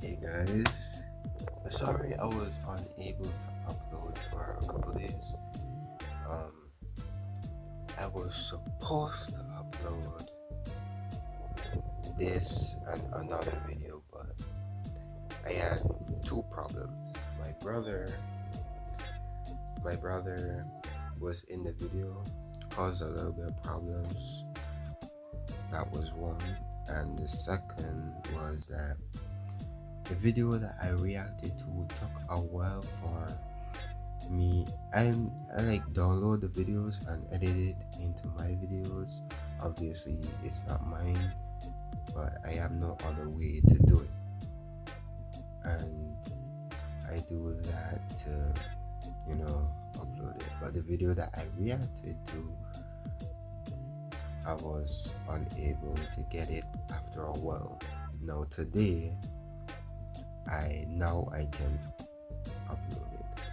Hey guys, sorry I was unable to upload for a couple days. Um, I was supposed to upload this and another video, but I had two problems. My brother was in the video, caused a little bit of problems. That was one, and the second was that the video that I reacted to took a while for me. I like download the videos and edit it into my videos. Obviously it's not mine, but I have no other way to do it. And I do that to, upload it. But the video that I reacted to, I was unable to get it after a while. Now today I can upload it.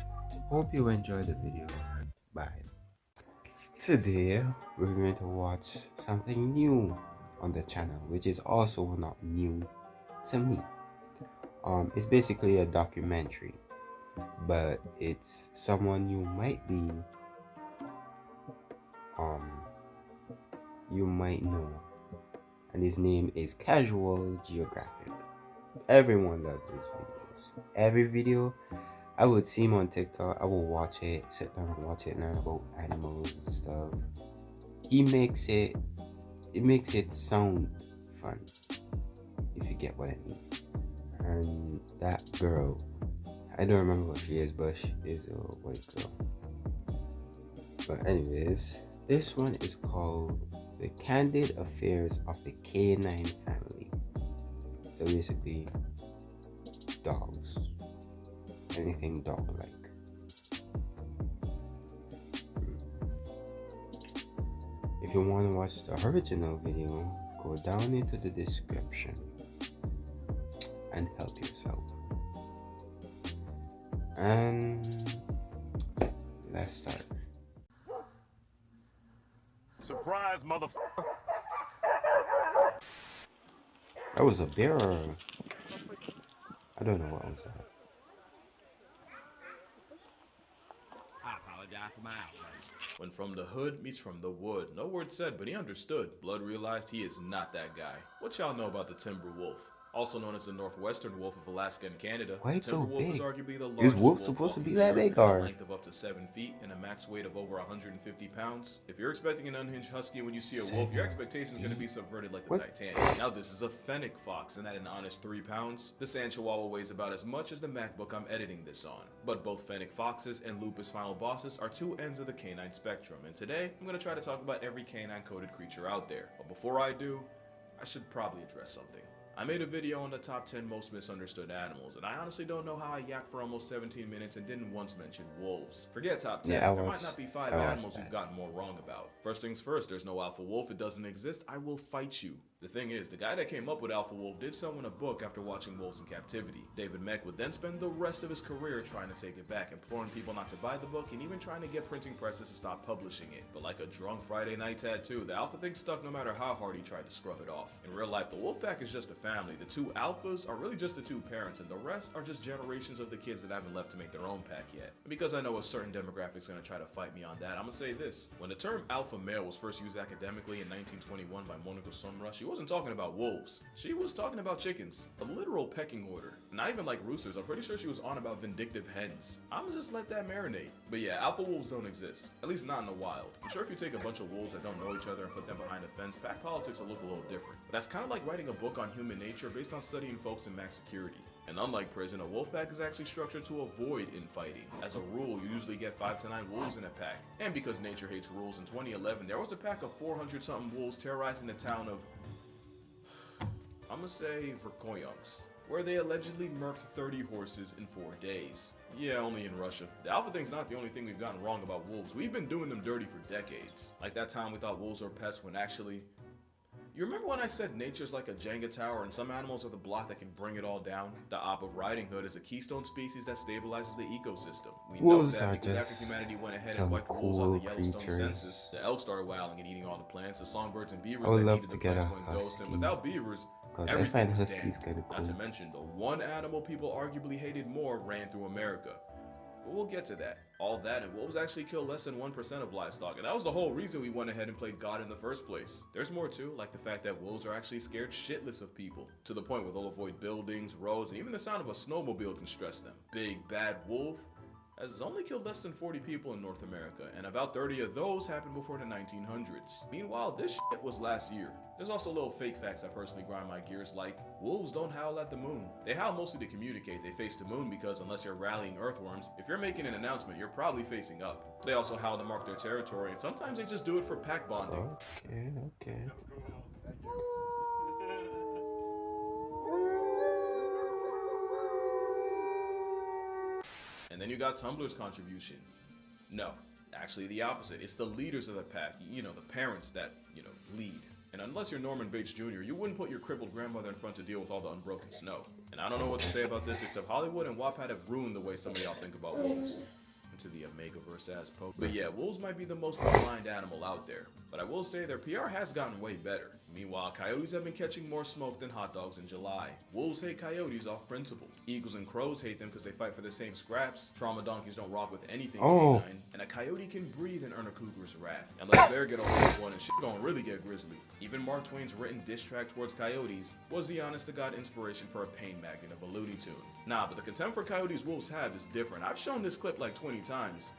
Hope you enjoy the video. Bye. Today we're going to watch something new on the channel, which is also not new to me. It's basically a documentary, but it's someone you might know, and his name is Casual Geographic. Everyone loves his videos. Every video I would see him on TikTok, I will watch it, sit down and watch it, learn about animals and stuff. It makes it sound fun, if you get what I mean. And that girl, I don't remember what she is, but she is a white girl. But anyways, this one is called The Candid Affairs of the Canine Family. So basically, dogs. Anything dog-like. If you want to watch the original video, go down into the description and help yourself. And let's start. Surprise, motherfucker. That was a bear or... I don't know what was that. I apologize for my outrage. When from the hood meets from the wood. No word said, but he understood. Blood realized he is not that guy. What y'all know about the timber wolf? Also known as the northwestern wolf of Alaska and Canada, Why the it's timber so wolf big? is arguably the Is largest wolf wolf supposed to walking be the that earth, big, with a or? length of up to 7 feet and a max weight of over 150 pounds. If you're expecting an unhinged husky when you see a wolf, your expectation is going to be subverted like the What? Titanic. Now this is a fennec fox, and at an honest 3 pounds, the sand chihuahua weighs about as much as the MacBook I'm editing this on. But both fennec foxes and lupus final bosses are two ends of the canine spectrum, and today I'm going to try to talk about every canine-coded creature out there. But before I do, I should probably address something. I made a video on the top 10 most misunderstood animals, and I honestly don't know how I yacked for almost 17 minutes and didn't once mention wolves. Forget top 10, Yeah, there might not be 5 I watched animals that. you've gotten more wrong about. First things first, there's no alpha wolf, it doesn't exist, I will fight you. The thing is, the guy that came up with alpha wolf did so in a book after watching Wolves in Captivity. David Meck would then spend the rest of his career trying to take it back, imploring people not to buy the book and even trying to get printing presses to stop publishing it. But like a drunk Friday night tattoo, the alpha thing stuck no matter how hard he tried to scrub it off. In real life, the wolf pack is just a family. The 2 alphas are really just the 2 parents, and the rest are just generations of the kids that haven't left to make their own pack yet. And because I know a certain demographic's gonna try to fight me on that, I'm gonna say this. When the term alpha male was first used academically in 1921 by Monica Sumra, she wasn't talking about wolves. She was talking about chickens. A literal pecking order. Not even like roosters. I'm pretty sure she was on about vindictive hens. I'ma just let that marinate. But yeah, alpha wolves don't exist. At least not in the wild. I'm sure if you take a bunch of wolves that don't know each other and put them behind a fence, pack politics will look a little different. But that's kind of like writing a book on human nature based on studying folks in max security. And unlike prison, a wolf pack is actually structured to avoid infighting. As a rule, you usually get 5 to 9 wolves in a pack. And because nature hates rules, in 2011, there was a pack of 400-something wolves terrorizing the town of... I'ma say Verkoyansk, where they allegedly murked 30 horses in 4 days. Yeah, only in Russia. The alpha thing's not the only thing we've gotten wrong about wolves. We've been doing them dirty for decades. Like that time we thought wolves were pests when actually... You remember when I said nature's like a Jenga tower and some animals are the block that can bring it all down? The op of Riding Hood is a keystone species that stabilizes the ecosystem. We know Wolves that are because after just humanity went ahead some and wiped the wolves off the cool Yellowstone creatures. census, the elk started wowling and eating all the plants, the songbirds and beavers I would that love needed to the get plants a went ghost, and husky. without beavers, Because I Everything find was huskies damned. kind of Not to cool. mention, the one animal people arguably hated more ran through America. But we'll get to that. All that and wolves actually kill less than 1% of livestock, and that was the whole reason we went ahead and played God in the first place. There's more too, like the fact that wolves are actually scared shitless of people, to the point where they'll avoid buildings, roads, and even the sound of a snowmobile can stress them. Big bad wolf has only killed less than 40 people in North America, and about 30 of those happened before the 1900s. Meanwhile, this shit was last year. There's also little fake facts that personally grind my gears, like wolves don't howl at the moon. They howl mostly to communicate they face the moon because unless you're rallying earthworms, if you're making an announcement, you're probably facing up. They also howl to mark their territory, and sometimes they just do it for pack bonding. Okay. And then you got Tumblr's contribution. No, actually the opposite. It's the leaders of the pack, the parents that, lead. And unless you're Norman Bates Jr., you wouldn't put your crippled grandmother in front to deal with all the unbroken snow. And I don't know what to say about this, except Hollywood and Wattpad have ruined the way some of y'all think about wolves. Into the Omegaverse ass poke. But yeah, wolves might be the most maligned animal out there, but I will say their PR has gotten way better. Meanwhile, coyotes have been catching more smoke than hot dogs in July. Wolves hate coyotes off principle. Eagles and crows hate them because they fight for the same scraps. Trauma donkeys don't rock with anything canine. And a coyote can breathe and earn a cougar's wrath. And let a bear get over one and shit gon' really get grisly. Even Mark Twain's written diss track towards coyotes was the honest to God inspiration for a pain magnet of a Looney Tune. Nah, but the contempt for coyotes wolves have is different. I've shown this clip like 20 times.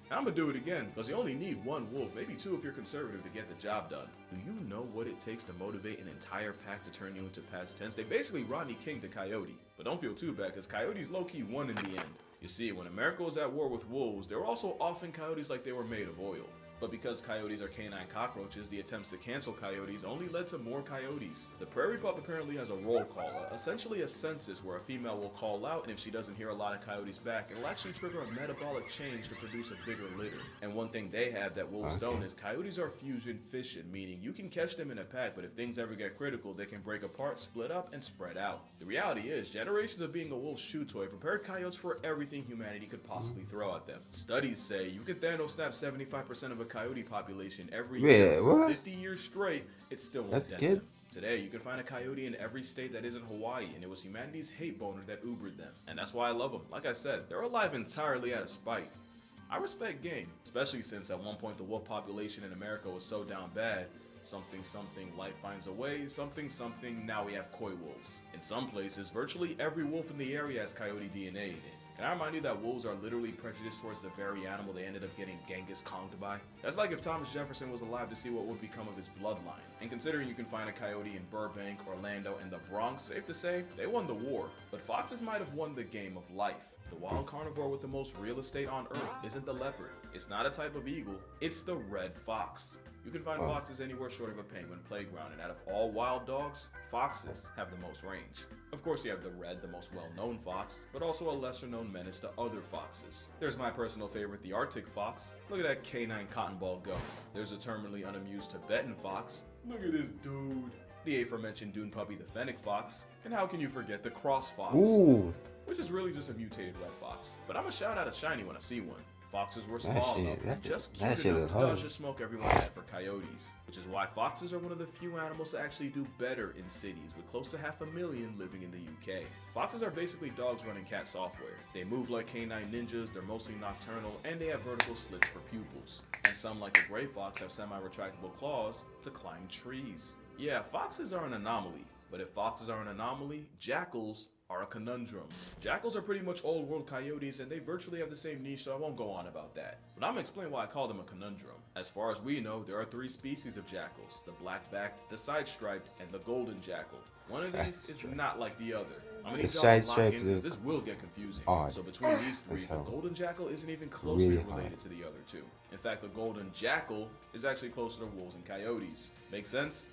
And I'm gonna do it again, because you only need one wolf, maybe two if you're conservative, to get the job done. Do you know what it takes to motivate an entire pack to turn you into past tense? They basically Rodney King the coyote. But don't feel too bad, because coyotes low-key won in the end. You see, when America was at war with wolves, there were also often coyotes like they were made of oil. But because coyotes are canine cockroaches, the attempts to cancel coyotes only led to more coyotes. The prairie pup apparently has a roll call, essentially a census where a female will call out, and if she doesn't hear a lot of coyotes back, it'll actually trigger a metabolic change to produce a bigger litter. And one thing they have that wolves don't is coyotes are fusion fission, meaning you can catch them in a pack, but if things ever get critical, they can break apart, split up, and spread out. The reality is, generations of being a wolf's chew toy prepared coyotes for everything humanity could possibly throw at them. Studies say you could Thanos snap 75% of a coyote population every year for 50 years straight, it still won't dent them. Today, you can find a coyote in every state that isn't Hawaii, and it was humanity's hate boner that Ubered them. And that's why I love them. Like I said, they're alive entirely out of spite. I respect game, especially since at one point the wolf population in America was so down bad, something, life finds a way, something, now we have coy wolves. In some places, virtually every wolf in the area has coyote DNA in it. Can I remind you that wolves are literally prejudiced towards the very animal they ended up getting Genghis Kong'd by? That's like if Thomas Jefferson was alive to see what would become of his bloodline. And considering you can find a coyote in Burbank, Orlando, and the Bronx, safe to say, they won the war. But foxes might have won the game of life. The wild carnivore with the most real estate on Earth isn't the leopard. It's not a type of eagle, it's the red fox. You can find foxes anywhere short of a penguin playground, and out of all wild dogs, foxes have the most range. Of course, you have the red, the most well-known fox, but also a lesser-known menace to other foxes. There's my personal favorite, the Arctic fox. Look at that canine cotton ball go. There's a terminally unamused Tibetan fox. Look at this dude. The aforementioned dune puppy, the fennec fox. And how can you forget the cross fox? Which is really just a mutated red fox. But I'm a shout out a shiny when I see one. Foxes were small enough and just cute enough to dodge the smoke everyone had for coyotes, which is why foxes are one of the few animals to actually do better in cities, with close to 500,000 living in the UK. Foxes are basically dogs running cat software. They move like canine ninjas, they're mostly nocturnal, and they have vertical slits for pupils. And some, like the gray fox, have semi-retractable claws to climb trees. Yeah, foxes are an anomaly, but if foxes are an anomaly, jackals are a conundrum. Jackals are pretty much old world coyotes, and they virtually have the same niche, so I won't go on about that. But I'm gonna explain why I call them a conundrum. As far as we know, there are 3 species of jackals: the black-backed, the side-striped, and the golden jackal. One of these is not like the other. I'm gonna need y'all to lock in because this will get confusing. So between these 3, the golden jackal isn't even closely related to the other 2. In fact, the golden jackal is actually closer to wolves and coyotes. Make sense?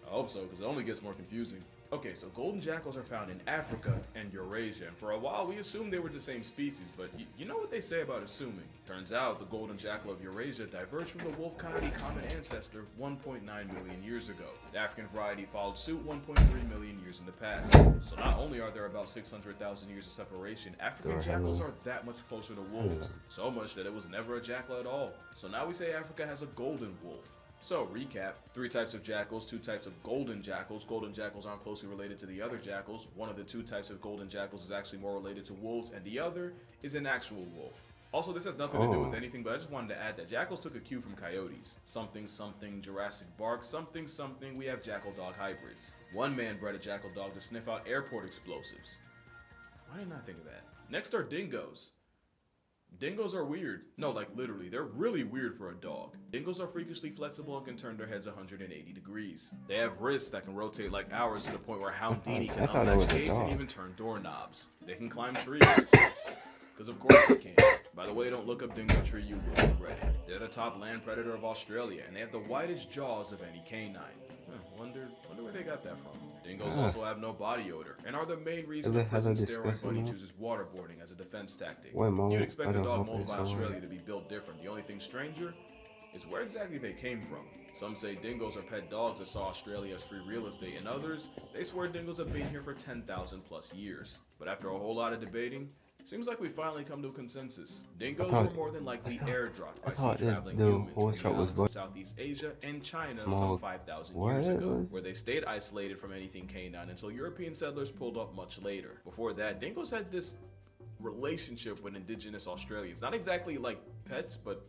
I hope so, because it only gets more confusing. Okay, so golden jackals are found in Africa and Eurasia, and for a while we assumed they were the same species, but you know what they say about assuming. Turns out the golden jackal of Eurasia diverged from the wolf coyote common ancestor 1.9 million years ago. The African variety followed suit 1.3 million years in the past. So not only are there about 600,000 years of separation, African jackals are that much closer to wolves. So much that it was never a jackal at all. So now we say Africa has a golden wolf. So, recap. 3 types of jackals, 2 types of golden jackals. Golden jackals aren't closely related to the other jackals. One of the 2 types of golden jackals is actually more related to wolves, and the other is an actual wolf. Also, this has nothing to do with anything, but I just wanted to add that jackals took a cue from coyotes. Something, something, Jurassic bark, something, something, we have jackal-dog hybrids. One man bred a jackal dog to sniff out airport explosives. Why didn't I think of that? Next are dingoes. Dingoes are weird. No, like literally, they're really weird for a dog. Dingoes are freakishly flexible and can turn their heads 180 degrees. They have wrists that can rotate like ours to the point where Houdini can unlatch gates and even turn doorknobs. They can climb trees. Because of course they can. By the way, don't look up dingo tree, you will regret it. They're the top land predator of Australia, and they have the widest jaws of any canine. Wonder where they got that from. Dingoes also have no body odor, and are the main reason the prison steroid bunny chooses waterboarding as a defense tactic. You'd expect a dog molded by Australia to be built different. The only thing stranger is where exactly they came from. Some say dingoes are pet dogs that saw Australia as free real estate, and others, they swear dingoes have been here for 10,000 plus years. But after a whole lot of debating, seems like we finally come to a consensus. Dingoes were more than likely airdropped by sea-traveling humans from the islands of Southeast Asia and China some 5,000 years ago, where they stayed isolated from anything canine until European settlers pulled up much later. Before that, dingoes had this relationship with indigenous Australians. Not exactly like pets, but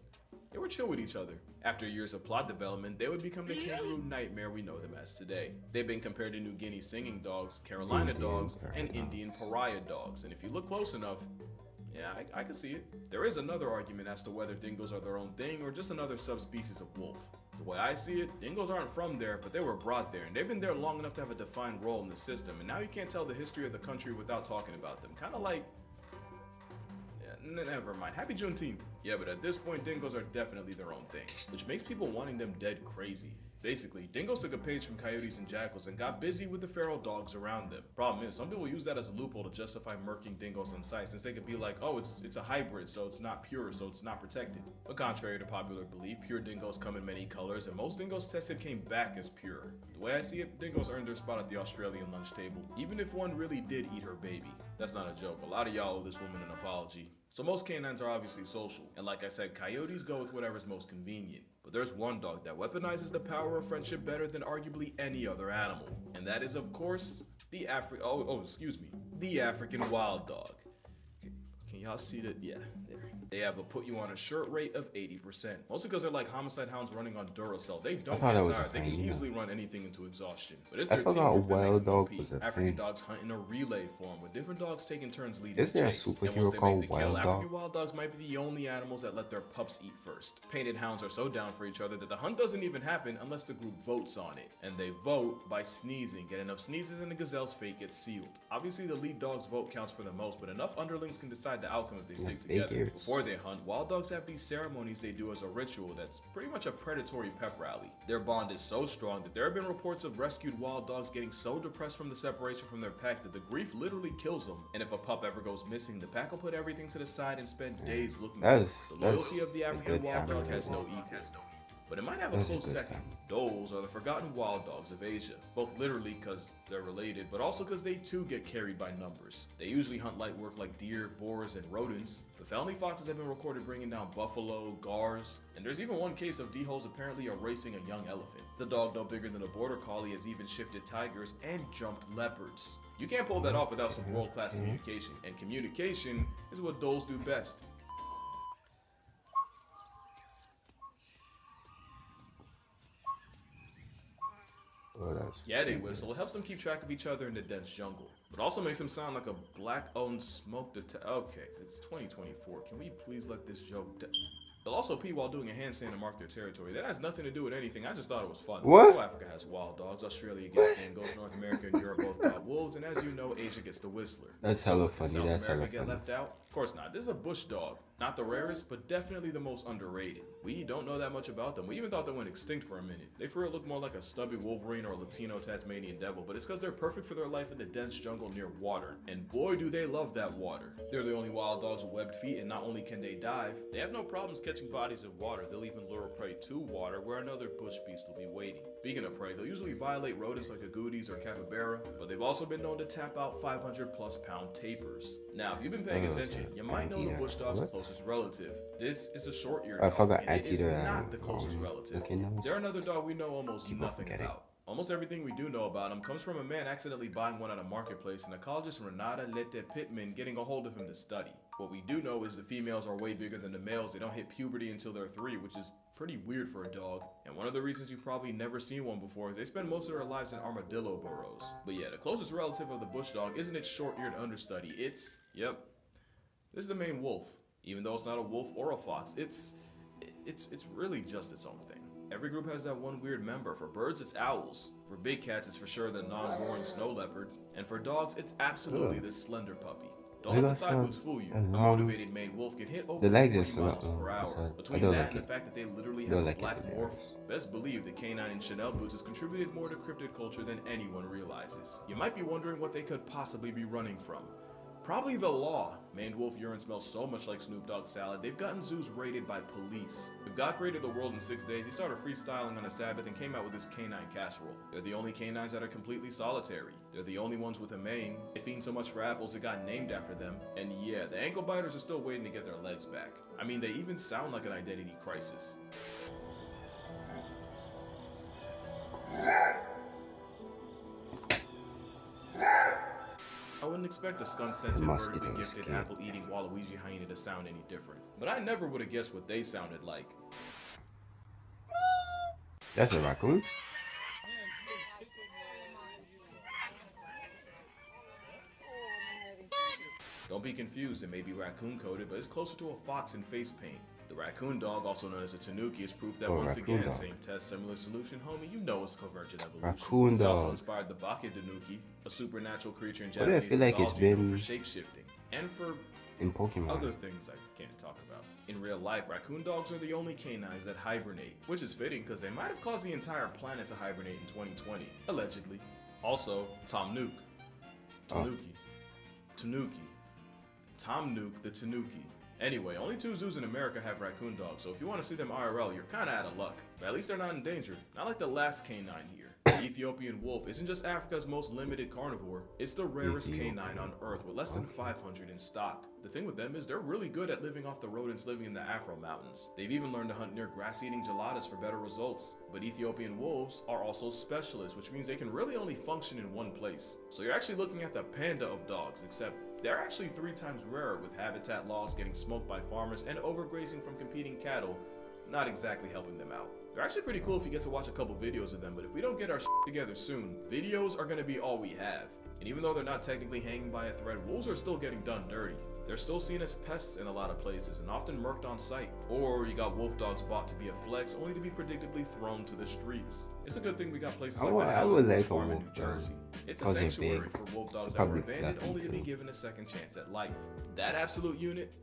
they were chill with each other. After years of plot development, they would become the kangaroo nightmare we know them as today. They've been compared to New Guinea singing dogs, Carolina dogs, and Indian pariah dogs. And if you look close enough, yeah, I can see it. There is another argument as to whether dingoes are their own thing or just another subspecies of wolf. The way I see it, dingoes aren't from there, but they were brought there, and they've been there long enough to have a defined role in the system. And now you can't tell the history of the country without talking about them. Kind of like, never mind. Happy Juneteenth. Yeah, but at this point, dingoes are definitely their own thing, which makes people wanting them dead crazy. Basically, dingoes took a page from coyotes and jackals and got busy with the feral dogs around them. Problem is, some people use that as a loophole to justify murking dingoes on sight, since they could be like, oh, it's a hybrid, so it's not pure, so it's not protected. But contrary to popular belief, pure dingoes come in many colors, and most dingoes tested came back as pure. The way I see it, dingoes earned their spot at the Australian lunch table, even if one really did eat her baby. That's not a joke. A lot of y'all owe this woman an apology. So most canines are obviously social, and like I said, coyotes go with whatever's most convenient. But there's one dog that weaponizes the power of friendship better than arguably any other animal. And that is, of course, the African wild dog. Can y'all see that? Yeah, there. They have a put you on a shirt rate of 80%. Mostly because they're like homicide hounds running on Duracell. They don't get tired. They can easily run anything into exhaustion. But it's their teamwork that makes them OP. African dogs hunt in a relay form, with different dogs taking turns leading the chase. And once they make the kill, African wild dogs might be the only animals that let their pups eat first. Painted hounds are so down for each other that the hunt doesn't even happen unless the group votes on it. And they vote by sneezing. Get enough sneezes and the gazelle's fate gets sealed. Obviously the lead dog's vote counts for the most, but enough underlings can decide the outcome if they stick together. Before they hunt, wild dogs have these ceremonies they do as a ritual that's pretty much a predatory pep rally. Their bond is so strong that there have been reports of rescued wild dogs getting so depressed from the separation from their pack that the grief literally kills them. And if a pup ever goes missing, the pack will put everything to the side and spend days looking for it. The loyalty of the African wild dog has no equal. But it might have a close second. Dholes are the forgotten wild dogs of Asia, both literally because they're related, but also because they too get carried by numbers. They usually hunt light work like deer, boars, and rodents. The family foxes have been recorded bringing down buffalo, gars, and there's even one case of D-holes apparently erasing a young elephant. The dog no bigger than a border collie has even shifted tigers and jumped leopards. You can't pull that off without some world-class communication, and communication is what dholes do best. Yeah, they whistle. It helps them keep track of each other in the dense jungle, but also makes them sound like a black-owned smoke Okay, it's 2024. Can we please let this joke They'll also pee while doing a handstand to mark their territory. That has nothing to do with anything. I just thought it was fun. What? So Africa has wild dogs. Australia gets dingoes. North America and Europe both got wolves. And as you know, Asia gets the whistler. That's hella funny. South That's hella America funny. get left out? Of course not. This is a bush dog. Not the rarest, but definitely the most underrated. We don't know that much about them. We even thought they went extinct for a minute. They for real look more like a stubby Wolverine or a Latino Tasmanian devil, but it's because they're perfect for their life in the dense jungle near water. And boy, do they love that water. They're the only wild dogs with webbed feet, and not only can they dive, they have no problems catching bodies of water. They'll even lure prey to water where another bush beast will be waiting. Speaking of prey, they'll usually violate rodents like agoutis or capybara, but they've also been known to tap out 500+ pound tapirs. Now, if you've been paying attention, you might know the bush dog's closest closest relative. This is a short-eared I dog, forgot and it is Akita, not the closest relative. looking at They're another dog we know almost Keep on nothing forgetting. about. Almost everything we do know about him comes from a man accidentally buying one at a marketplace and ecologist Renata Lette Pittman getting a hold of him to study. What we do know is the females are way bigger than the males. They don't hit puberty until they're 3, which is pretty weird for a dog. And one of the reasons you've probably never seen one before is they spend most of their lives in armadillo burrows. But yeah, the closest relative of the bush dog isn't its short-eared understudy. It's, yep, this is the main wolf. Even though it's not a wolf or a fox, it's really just its own thing. Every group has that one weird member. For birds, it's owls. For big cats, it's for sure the non-roaring snow leopard. And for dogs, it's absolutely this slender puppy. Don't let the thigh boots fool you. A motivated main wolf can hit over 40 miles per hour. Between that and the fact that they literally have a black dwarf, best believe the Canine and Chanel boots has contributed more to cryptid culture than anyone realizes. You might be wondering what they could possibly be running from. Probably the law. Maned wolf urine smells so much like Snoop Dogg salad, they've gotten zoos raided by police. If God created the world in 6 days, he started freestyling on a Sabbath and came out with his canine casserole. They're the only canines that are completely solitary. They're the only ones with a mane. They fiend so much for apples it got named after them. And yeah, the ankle biters are still waiting to get their legs back. I mean, they even sound like an identity crisis. I wouldn't expect a skunk-scented, vertically gifted, apple-eating Waluigi hyena to sound any different. But I never would have guessed what they sounded like. That's a raccoon? Don't be confused, it may be raccoon-coated, but it's closer to a fox in face paint. The raccoon dog, also known as a tanuki, is proof that once again, dog. same test, similar solution, homie, you know it's convergent evolution. Raccoon It also dog. inspired the Baka tanuki, a supernatural creature in But I Japanese feel like it's mythology known been for shape-shifting, and for in Pokemon. other things I can't talk about. In real life, raccoon dogs are the only canines that hibernate, which is fitting because they might have caused the entire planet to hibernate in 2020, allegedly. Also, Tom Nook. Tanuki. Tanuki. Tom Nook the Tanuki. Anyway, only 2 zoos in America have raccoon dogs, so if you want to see them IRL, you're kinda out of luck. But at least they're not endangered. Not like the last canine here. The Ethiopian wolf isn't just Africa's most limited carnivore, it's the rarest canine on Earth with less than 500 in stock. The thing with them is they're really good at living off the rodents living in the Afro Mountains. They've even learned to hunt near grass-eating geladas for better results. But Ethiopian wolves are also specialists, which means they can really only function in one place. So you're actually looking at the panda of dogs, except they're actually 3 times rarer, with habitat loss, getting smoked by farmers, and overgrazing from competing cattle not exactly helping them out. They're actually pretty cool if you get to watch a couple videos of them, but if we don't get our shit together soon, videos are gonna be all we have. And even though they're not technically hanging by a thread, wolves are still getting done dirty. They're still seen as pests in a lot of places and often murked on sight. Or you got wolf dogs bought to be a flex, only to be predictably thrown to the streets. It's a good thing we got places like that I would like a farm in wolf New dog. Jersey. It's a Because they're sanctuary big. for wolf dogs that Probably were abandoned fluffy only to be too. given a second chance at life. That absolute unit,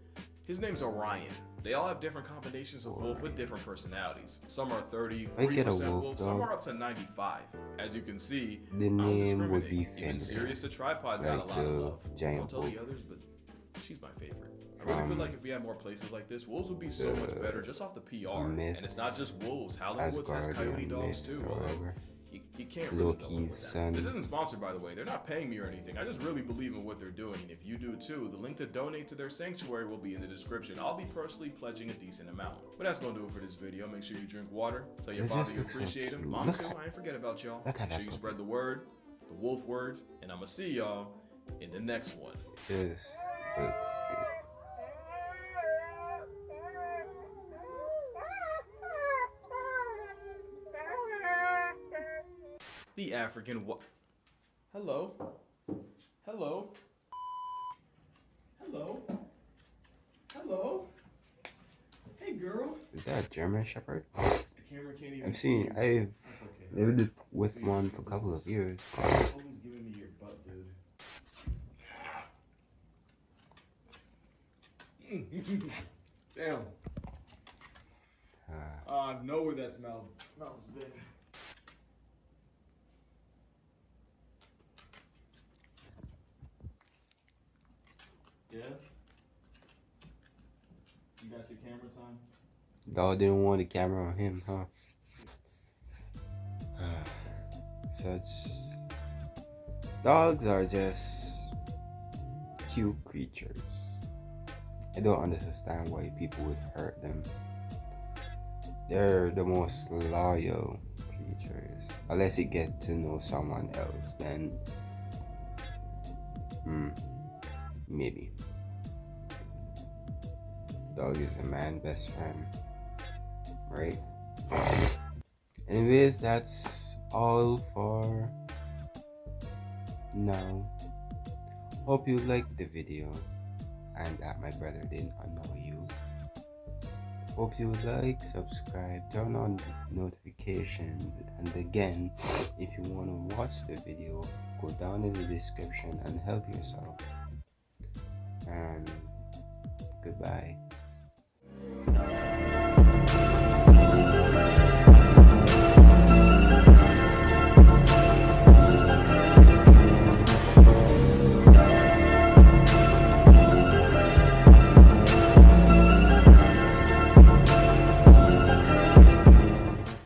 his name's Orion. They all have different combinations of wolf with different personalities. Some are 30, I get a 40% wolf wolf, some dog. are up to 95. As you can see, The I don't name would discriminate. be Even Fender, Sirius the Tripod got a like lot of the love. giant Don't tell the wolf. others, but she's my favorite. I really feel From like if we had more places like this, wolves would be so much better just off the PR. Myth, And it's not just wolves. Howling Woods has coyote Asgardian dogs myth, too. or Although whatever. you can't really go wrong with Loki's that. son. This isn't sponsored, by the way. They're not paying me or anything. I just really believe in what they're doing. And if you do too, the link to donate to their sanctuary will be in the description. I'll be personally pledging a decent amount. But that's gonna do it for this video. Make sure you drink water. Tell your It father just you looks so appreciate him. cute. Mom Look too. at- I ain't forget about y'all. look at Make sure that you puppy. spread the word, the wolf word, and I'ma see y'all in the next one. This looks The African what? Hello? Hello? Hello? Hello? Hey girl. Is that a German Shepherd? The camera can't even I've seen. you. I've That's okay. lived with one for a couple of years. Always giving me your butt, dude. Damn. I know where that smells good. Yeah? You got your camera time? Dog didn't want the camera on him, huh? Such dogs are just cute creatures. I don't understand why people would hurt them. They're the most loyal creatures. Unless you get to know someone else, then maybe. Dog is a man's best friend, right? Anyways, that's all for now. Hope you liked the video and that my brother didn't annoy you. Hope you like, subscribe, turn on notifications, and again, if you want to watch the video, go down in the description and help yourself. And goodbye.